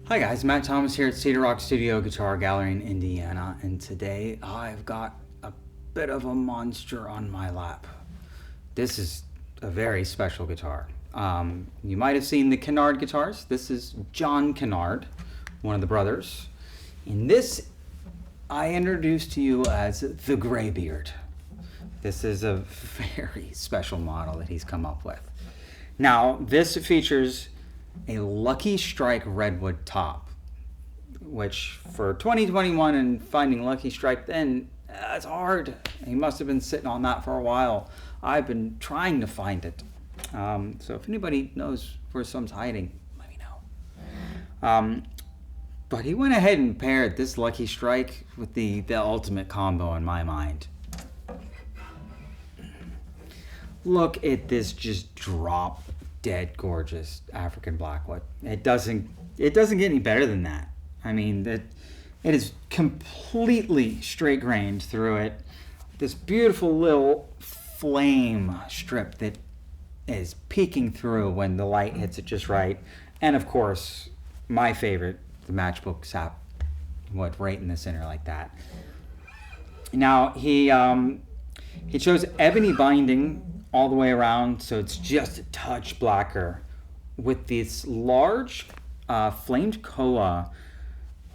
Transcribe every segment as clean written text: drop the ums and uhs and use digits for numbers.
Hi guys, Matt Thomas here at Cedar Rock Studio Guitar Gallery in Indiana, and today I've got a bit of a monster on my lap. This is a very special guitar. You might have seen the Kinnaird guitars. This is John Kinnaird, one of the brothers. In this, I introduce to you as the Graybeard. This is a very special model that he's come up with. Now, this features a Lucky Strike Redwood top, which for 2021 and finding Lucky Strike then, that's hard. He must have been sitting on that for a while. I've been trying to find it. So if anybody knows where some's hiding, let me know. But he went ahead and paired this Lucky Strike with the ultimate combo in my mind. Look at this just drop dead gorgeous African Blackwood. It doesn't get any better than that. I mean, it is completely straight grained through it. This beautiful little flame strip that is peeking through when the light hits it just right. And of course, my favorite, the matchbook sapwood right in the center like that. Now he chose ebony binding all the way around, so it's just a touch blacker with this large flamed koa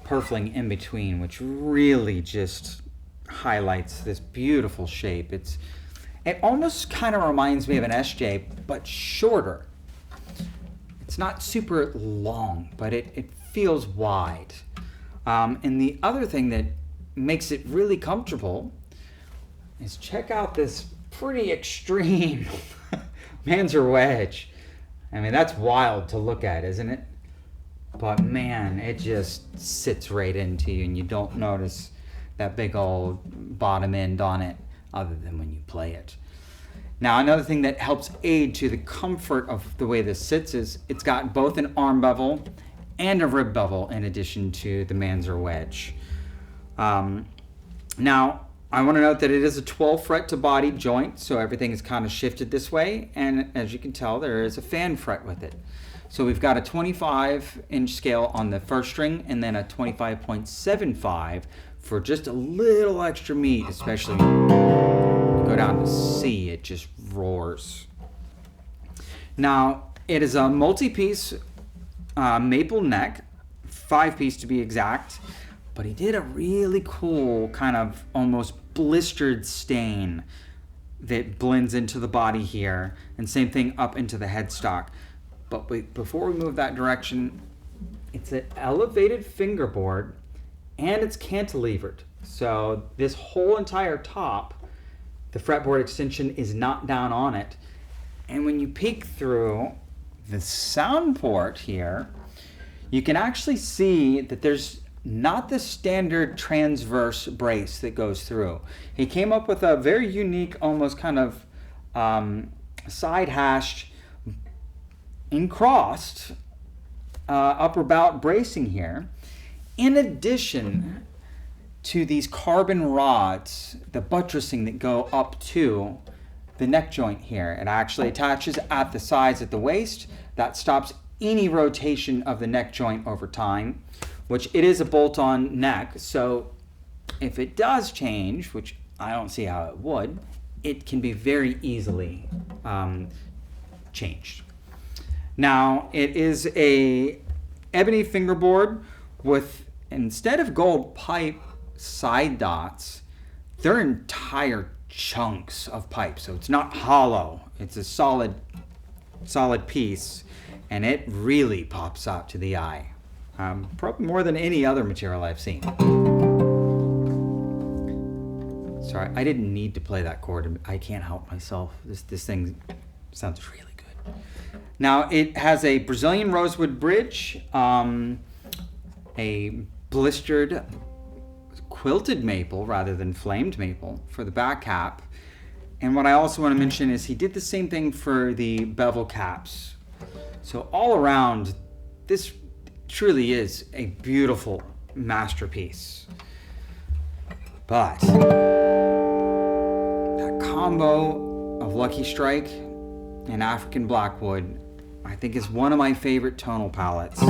purfling in between, which really just highlights this beautiful shape. It almost kind of reminds me of an SJ, but shorter. It's not super long, but it feels wide. And the other thing that makes it really comfortable is check out this pretty extreme Manzer Wedge. I mean, that's wild to look at, isn't it? But man, it just sits right into you and you don't notice that big old bottom end on it other than when you play it. Now, another thing that helps aid to the comfort of the way this sits is it's got both an arm bevel and a rib bevel in addition to the Manzer Wedge. Now, I want to note that it is a 12 fret to body joint, so everything is kind of shifted this way, and as you can tell, there is a fan fret with it. So we've got a 25-inch scale on the first string, and then a 25.75 for just a little extra meat, especially when you go down to C, it just roars. Now, it is a multi-piece maple neck, 5-piece to be exact, but he did a really cool kind of almost blistered stain that blends into the body here, and same thing up into the headstock. But before we move that direction, it's an elevated fingerboard and it's cantilevered. So this whole entire top, the fretboard extension is not down on it. And when you peek through the Soundport here, you can actually see that there's not the standard transverse brace that goes through. He came up with a very unique, almost kind of side hashed, encrossed upper bout bracing here, in addition to these carbon rods, the buttressing that go up to the neck joint here. It actually attaches at the sides at the waist. That stops any rotation of the neck joint over time, which it is a bolt-on neck, so if it does change, which I don't see how it would, it can be very easily changed. Now, it is a ebony fingerboard with, instead of gold pipe side dots, they're entire chunks of pipe, so it's not hollow. It's a solid piece, and it really pops out to the eye. Probably more than any other material I've seen. Sorry, I didn't need to play that chord. I can't help myself. This thing sounds really good. Now, it has a Brazilian Rosewood Bridge, a blistered quilted maple rather than flamed maple for the back cap. And what I also want to mention is he did the same thing for the bevel caps. So all around, this truly is a beautiful masterpiece. But that combo of Lucky Strike and African Blackwood, I think, is one of my favorite tonal palettes.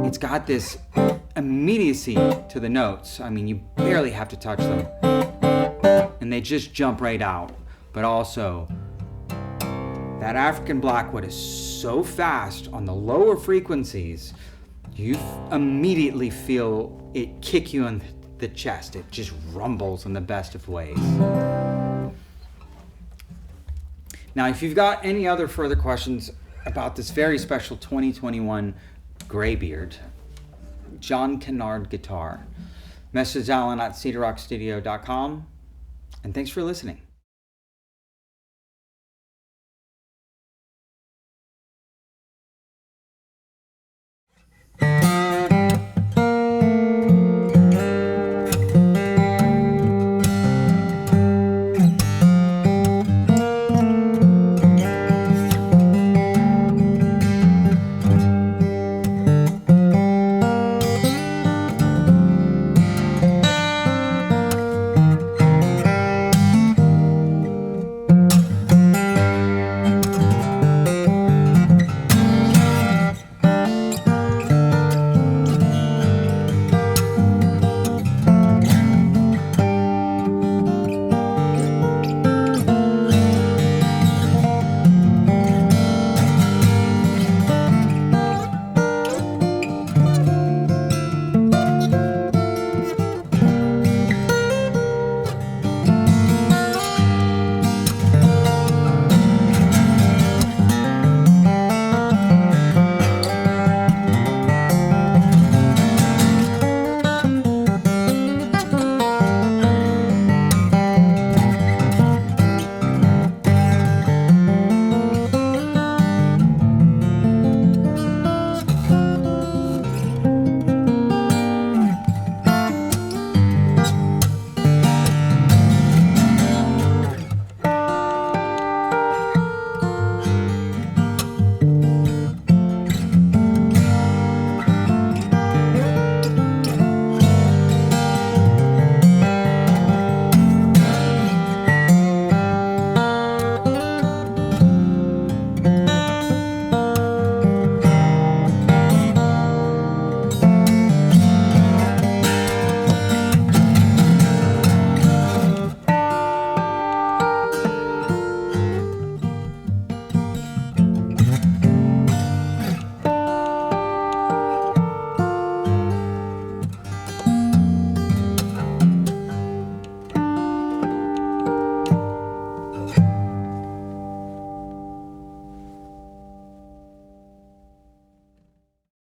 it's got this immediacy to the notes. I mean, you barely have to touch them, and they just jump right out. But also, that African Blackwood is so fast on the lower frequencies, you immediately feel it kick you in the chest. It just rumbles in the best of ways. Now, if you've got any other further questions about this very special 2021 Graybeard John Kinnaird guitar, message Alan at cedarrockstudio.com, and thanks for listening.